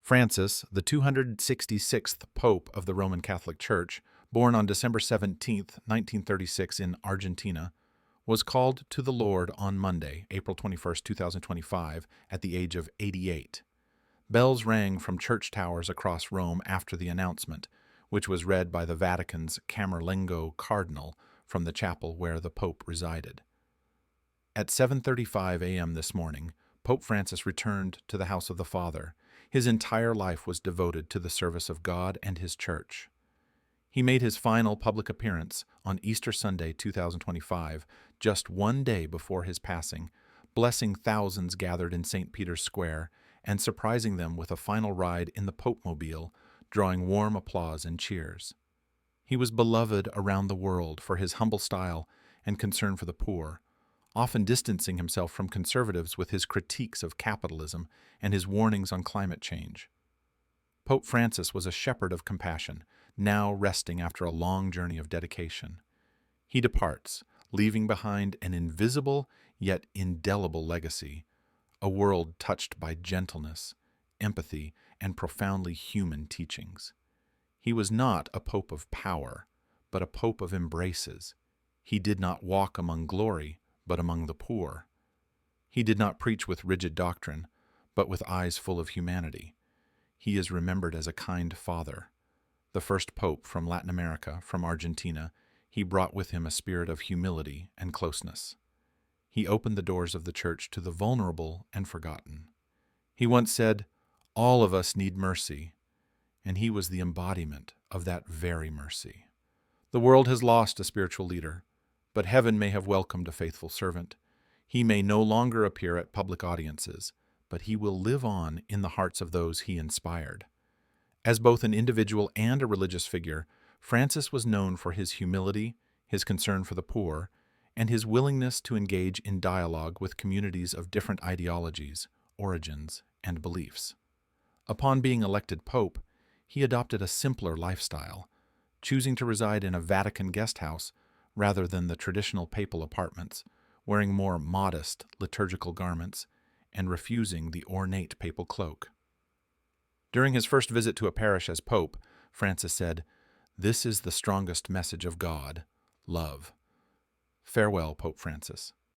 Francis, the 266th Pope of the Roman Catholic Church, born on December 17, 1936 in Argentina, was called to the Lord on Monday, April 21, 2025, at the age of 88. Bells rang from church towers across Rome after the announcement, which was read by the Vatican's Camerlengo Cardinal from the chapel where the Pope resided. At 7:35 a.m. this morning, Pope Francis returned to the house of the Father. His entire life was devoted to the service of God and His Church. He made his final public appearance on Easter Sunday 2025, just one day before his passing, blessing thousands gathered in St. Peter's Square and surprising them with a final ride in the Popemobile, drawing warm applause and cheers. He was beloved around the world for his humble style and concern for the poor, often distancing himself from conservatives with his critiques of capitalism and his warnings on climate change. Pope Francis was a shepherd of compassion, now resting after a long journey of dedication. He departs, leaving behind an invisible yet indelible legacy, a world touched by gentleness, empathy, and profoundly human teachings. He was not a pope of power, but a pope of embraces. He did not walk among glory, but among the poor. He did not preach with rigid doctrine, but with eyes full of humanity. He is remembered as a kind father. The first pope from Latin America, from Argentina, he brought with him a spirit of humility and closeness. He opened the doors of the church to the vulnerable and forgotten. He once said, "All of us need mercy," and he was the embodiment of that very mercy. The world has lost a spiritual leader, but heaven may have welcomed a faithful servant. He may no longer appear at public audiences, but he will live on in the hearts of those he inspired. As both an individual and a religious figure, Francis was known for his humility, his concern for the poor, and his willingness to engage in dialogue with communities of different ideologies, origins, and beliefs. Upon being elected pope, he adopted a simpler lifestyle, choosing to reside in a Vatican guest house rather than the traditional papal apartments, wearing more modest liturgical garments, and refusing the ornate papal cloak. During his first visit to a parish as pope, Francis said, "This is the strongest message of God, love." Farewell, Pope Francis.